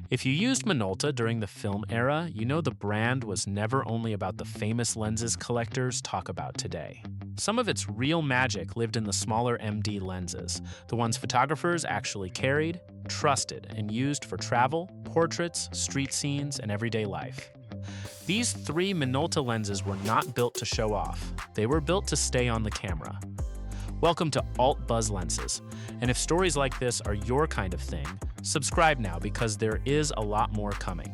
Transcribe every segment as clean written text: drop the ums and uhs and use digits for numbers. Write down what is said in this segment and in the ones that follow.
If you used Minolta during the film era, you know the brand was never only about the famous lenses collectors talk about today. Some of its real magic lived in the smaller MD lenses, the ones photographers actually carried, trusted, and used for travel, portraits, street scenes, and everyday life. These three Minolta lenses were not built to show off. They were built to stay on the camera. Welcome to Alt Buzz Lenses, and if stories like this are your kind of thing, subscribe now because there is a lot more coming.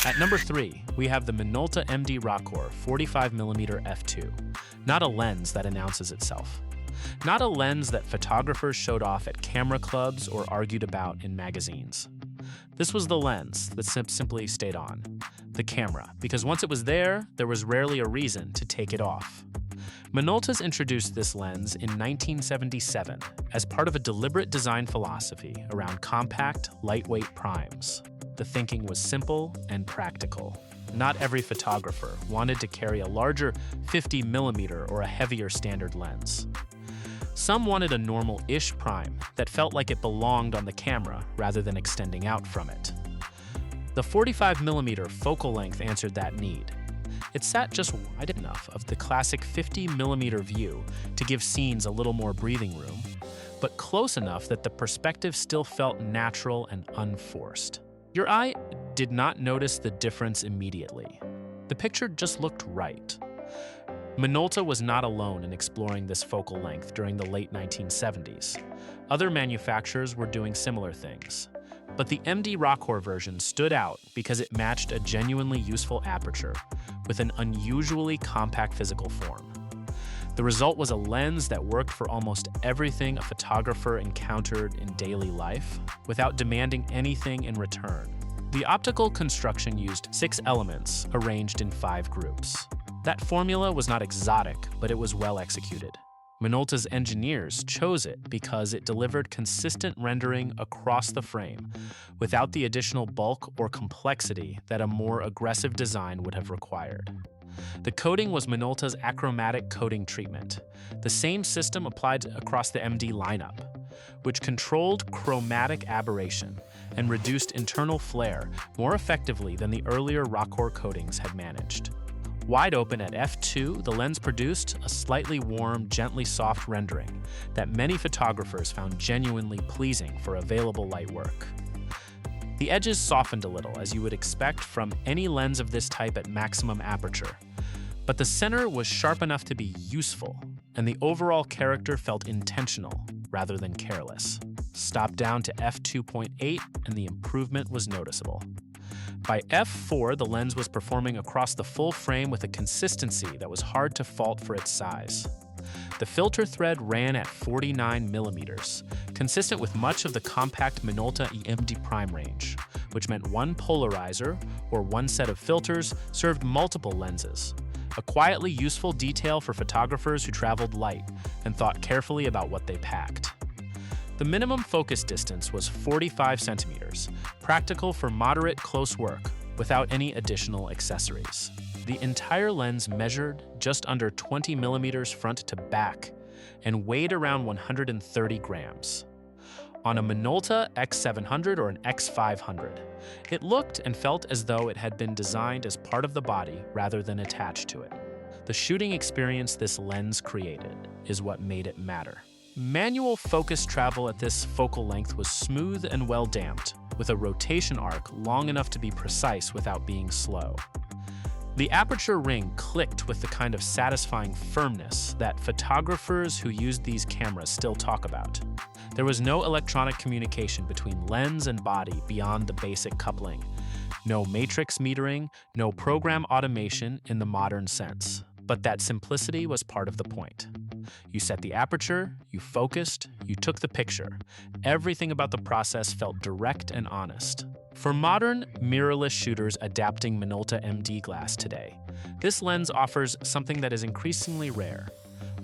At number 3, we have the Minolta MD Rokkor 45mm f2. Not a lens that announces itself. Not a lens that photographers showed off at camera clubs or argued about in magazines. This was the lens that simply stayed on. The camera, because once it was there was rarely a reason to take it off. Minolta's introduced this lens in 1977 as part of a deliberate design philosophy around compact, lightweight primes. The thinking was simple and practical. Not every photographer wanted to carry a larger 50mm or a heavier standard lens. Some wanted a normal-ish prime that felt like it belonged on the camera rather than extending out from it. The 45mm focal length answered that need. It sat just wide enough of the classic 50mm view to give scenes a little more breathing room, but close enough that the perspective still felt natural and unforced. Your eye did not notice the difference immediately. The picture just looked right. Minolta was not alone in exploring this focal length during the late 1970s. Other manufacturers were doing similar things. But the MD Rokkor version stood out because it matched a genuinely useful aperture with an unusually compact physical form. The result was a lens that worked for almost everything a photographer encountered in daily life without demanding anything in return. The optical construction used 6 elements arranged in 5 groups. That formula was not exotic, but it was well executed. Minolta's engineers chose it because it delivered consistent rendering across the frame without the additional bulk or complexity that a more aggressive design would have required. The coating was Minolta's achromatic coating treatment, the same system applied across the MD lineup, which controlled chromatic aberration and reduced internal flare more effectively than the earlier Rokkor coatings had managed. Wide open at f2, the lens produced a slightly warm, gently soft rendering that many photographers found genuinely pleasing for available light work. The edges softened a little, as you would expect from any lens of this type at maximum aperture, but the center was sharp enough to be useful, and the overall character felt intentional rather than careless. Stop down to f2.8, and the improvement was noticeable. By f4, the lens was performing across the full frame with a consistency that was hard to fault for its size. The filter thread ran at 49mm, consistent with much of the compact Minolta MD prime range, which meant one polarizer, or one set of filters, served multiple lenses. A quietly useful detail for photographers who traveled light and thought carefully about what they packed. The minimum focus distance was 45 centimeters, practical for moderate close work without any additional accessories. The entire lens measured just under 20 millimeters front to back and weighed around 130 grams. On a Minolta X700 or an X500, it looked and felt as though it had been designed as part of the body rather than attached to it. The shooting experience this lens created is what made it matter. Manual focus travel at this focal length was smooth and well damped, with a rotation arc long enough to be precise without being slow. The aperture ring clicked with the kind of satisfying firmness that photographers who used these cameras still talk about. There was no electronic communication between lens and body beyond the basic coupling. No matrix metering, no program automation in the modern sense. But that simplicity was part of the point. You set the aperture, you focused, you took the picture. Everything about the process felt direct and honest. For modern, mirrorless shooters adapting Minolta MD glass today, this lens offers something that is increasingly rare: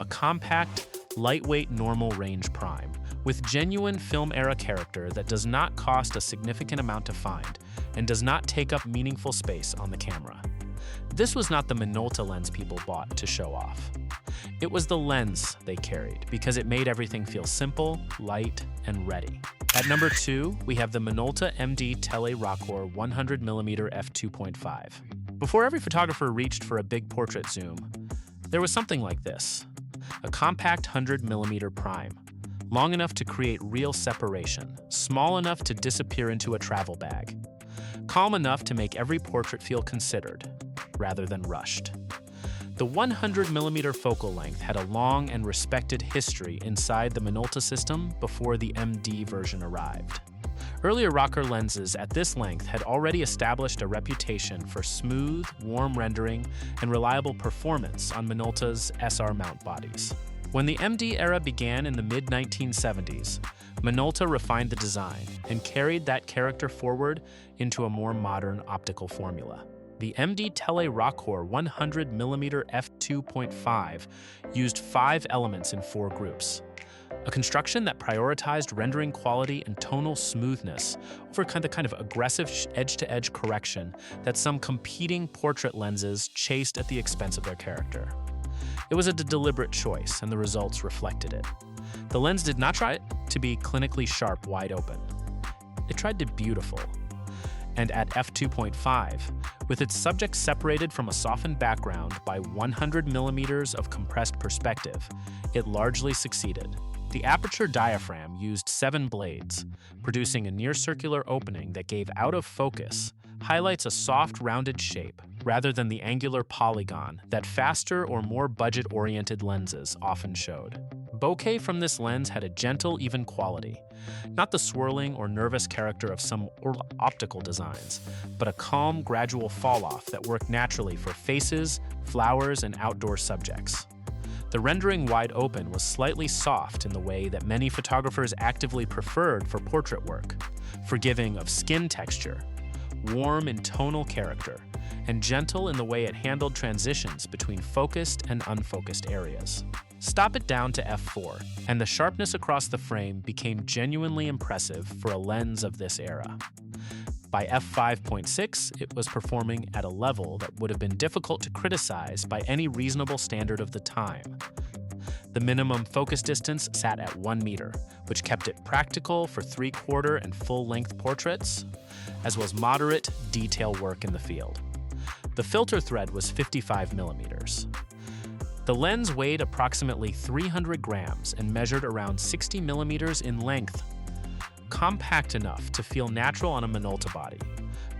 a compact, lightweight normal range prime, with genuine film-era character that does not cost a significant amount to find and does not take up meaningful space on the camera. This was not the Minolta lens people bought to show off. It was the lens they carried because it made everything feel simple, light, and ready. At number 2, we have the Minolta MD Tele Rokkor 100mm f2.5. Before every photographer reached for a big portrait zoom, there was something like this: a compact 100mm prime, long enough to create real separation, small enough to disappear into a travel bag, calm enough to make every portrait feel considered, rather than rushed. The 100mm focal length had a long and respected history inside the Minolta system before the MD version arrived. Earlier Rokkor lenses at this length had already established a reputation for smooth, warm rendering and reliable performance on Minolta's SR mount bodies. When the MD era began in the mid-1970s, Minolta refined the design and carried that character forward into a more modern optical formula. The MD Tele Rokkor 100mm f2.5 used 5 elements in 4 groups. A construction that prioritized rendering quality and tonal smoothness over the kind of aggressive edge-to-edge correction that some competing portrait lenses chased at the expense of their character. It was a deliberate choice, and the results reflected it. The lens did not try to be clinically sharp wide open. It tried to be beautiful. And at f2.5, with its subject separated from a softened background by 100mm of compressed perspective, it largely succeeded. The aperture diaphragm used 7 blades, producing a near-circular opening that gave out-of-focus highlights a soft, rounded shape rather than the angular polygon that faster or more budget-oriented lenses often showed. Bokeh from this lens had a gentle, even quality, not the swirling or nervous character of some optical designs, but a calm, gradual fall-off that worked naturally for faces, flowers, and outdoor subjects. The rendering wide open was slightly soft in the way that many photographers actively preferred for portrait work, forgiving of skin texture, warm in tonal character, and gentle in the way it handled transitions between focused and unfocused areas. Stop it down to f4, and the sharpness across the frame became genuinely impressive for a lens of this era. By f5.6, it was performing at a level that would have been difficult to criticize by any reasonable standard of the time. The minimum focus distance sat at 1 meter, which kept it practical for 3/4 and full-length portraits, as was moderate detail work in the field. The filter thread was 55mm. The lens weighed approximately 300 grams and measured around 60mm in length, compact enough to feel natural on a Minolta body,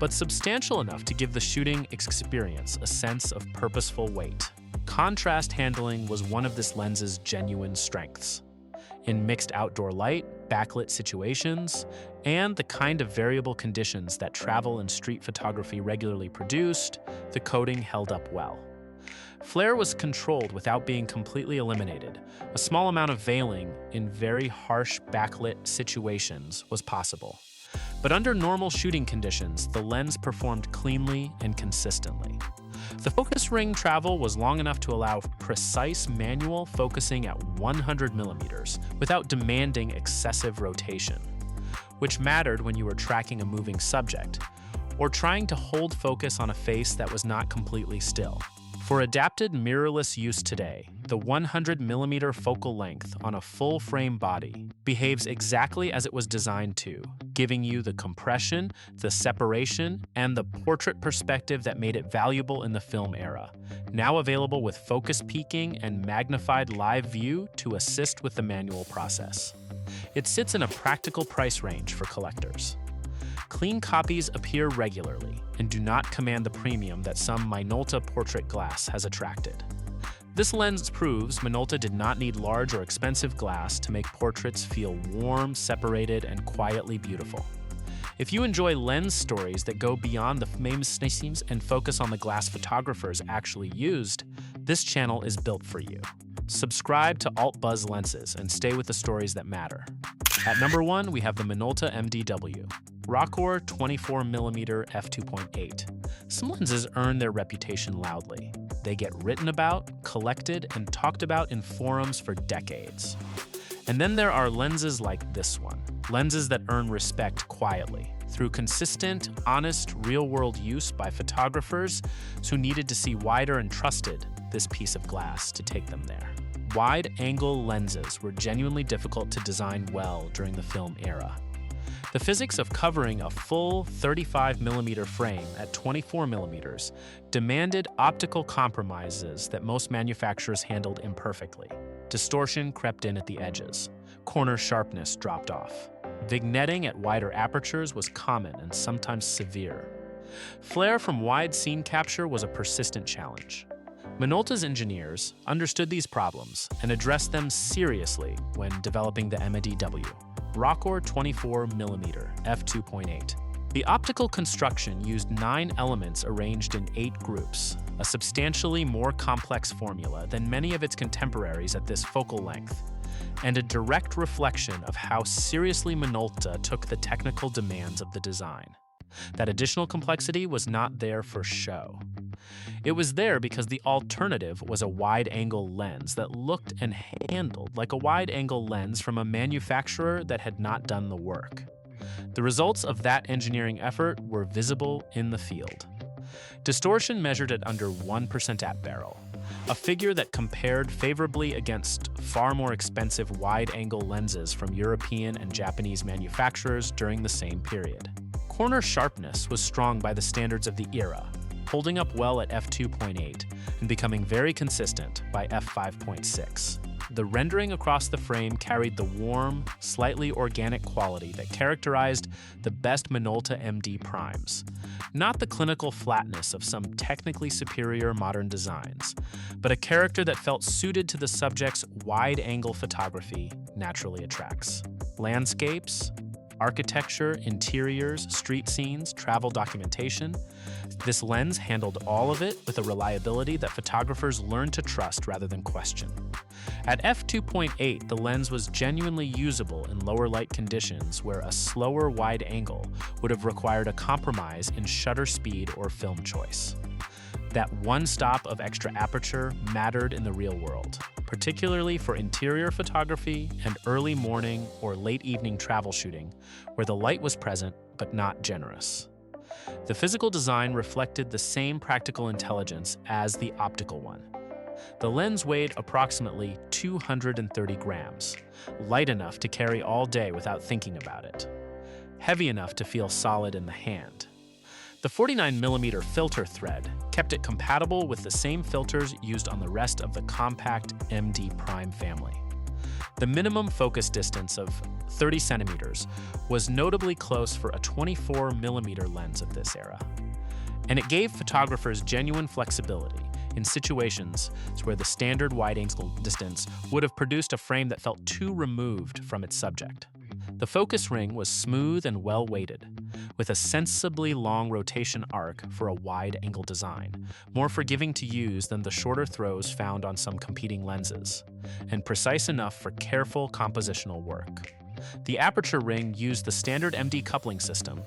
but substantial enough to give the shooting experience a sense of purposeful weight. Contrast handling was one of this lens's genuine strengths. In mixed outdoor light, backlit situations, and the kind of variable conditions that travel and street photography regularly produced, the coating held up well. Flare was controlled without being completely eliminated. A small amount of veiling in very harsh backlit situations was possible. But under normal shooting conditions, the lens performed cleanly and consistently. The focus ring travel was long enough to allow precise manual focusing at 100mm without demanding excessive rotation, which mattered when you were tracking a moving subject or trying to hold focus on a face that was not completely still. For adapted mirrorless use today, the 100mm focal length on a full-frame body behaves exactly as it was designed to, giving you the compression, the separation, and the portrait perspective that made it valuable in the film era, now available with focus peaking and magnified live view to assist with the manual process. It sits in a practical price range for collectors. Clean copies appear regularly and do not command the premium that some Minolta portrait glass has attracted. This lens proves Minolta did not need large or expensive glass to make portraits feel warm, separated, and quietly beautiful. If you enjoy lens stories that go beyond the famous names and focus on the glass photographers actually used, this channel is built for you. Subscribe to Alt Buzz Lenses and stay with the stories that matter. At number 1, we have the Minolta MD W.Rokkor 24mm f2.8. Some lenses earn their reputation loudly. They get written about, collected, and talked about in forums for decades. And then there are lenses like this one, lenses that earn respect quietly, through consistent, honest, real-world use by photographers who needed to see wider and trusted this piece of glass to take them there. wide-angle lenses were genuinely difficult to design well during the film era. The physics of covering a full 35mm frame at 24mm demanded optical compromises that most manufacturers handled imperfectly. Distortion crept in at the edges. Corner sharpness dropped off. Vignetting at wider apertures was common and sometimes severe. Flare from wide scene capture was a persistent challenge. Minolta's engineers understood these problems and addressed them seriously when developing the MD W.Rokkor 24mm f2.8. The optical construction used 9 elements arranged in 8 groups, a substantially more complex formula than many of its contemporaries at this focal length, and a direct reflection of how seriously Minolta took the technical demands of the design. That additional complexity was not there for show. It was there because the alternative was a wide-angle lens that looked and handled like a wide-angle lens from a manufacturer that had not done the work. The results of that engineering effort were visible in the field. Distortion measured at under 1% at barrel, a figure that compared favorably against far more expensive wide-angle lenses from European and Japanese manufacturers during the same period. Corner sharpness was strong by the standards of the era, holding up well at f2.8 and becoming very consistent by f5.6. The rendering across the frame carried the warm, slightly organic quality that characterized the best Minolta MD primes, not the clinical flatness of some technically superior modern designs, but a character that felt suited to the subject's wide-angle photography naturally attracts. Landscapes, architecture, interiors, street scenes, travel documentation. This lens handled all of it with a reliability that photographers learned to trust rather than question. At f2.8, the lens was genuinely usable in lower light conditions where a slower wide angle would have required a compromise in shutter speed or film choice. That one stop of extra aperture mattered in the real world, particularly for interior photography and early morning or late evening travel shooting, where the light was present but not generous. The physical design reflected the same practical intelligence as the optical one. The lens weighed approximately 230 grams, light enough to carry all day without thinking about it, heavy enough to feel solid in the hand. The 49mm filter thread kept it compatible with the same filters used on the rest of the compact MD Prime family. The minimum focus distance of 30 centimeters was notably close for a 24mm lens of this era, and it gave photographers genuine flexibility in situations where the standard wide-angle distance would have produced a frame that felt too removed from its subject. The focus ring was smooth and well-weighted, with a sensibly long rotation arc for a wide-angle design, more forgiving to use than the shorter throws found on some competing lenses, and precise enough for careful compositional work. The aperture ring used the standard MD coupling system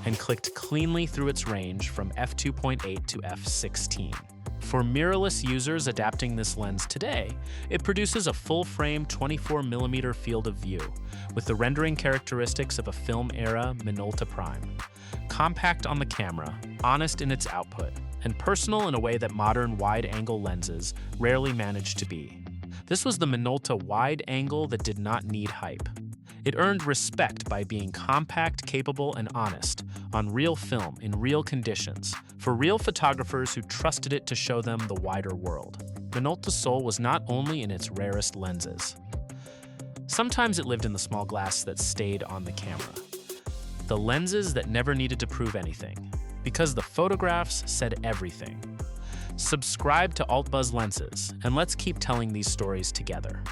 and clicked cleanly through its range from f2.8 to f16. For mirrorless users adapting this lens today, it produces a full-frame 24mm field of view, with the rendering characteristics of a film-era Minolta Prime. Compact on the camera, honest in its output, and personal in a way that modern wide-angle lenses rarely manage to be. This was the Minolta wide angle that did not need hype. It earned respect by being compact, capable, and honest, on real film in real conditions, for real photographers who trusted it to show them the wider world. Minolta's soul was not only in its rarest lenses. Sometimes it lived in the small glass that stayed on the camera. The lenses that never needed to prove anything, because the photographs said everything. Subscribe to AltBuzz Lenses, and let's keep telling these stories together.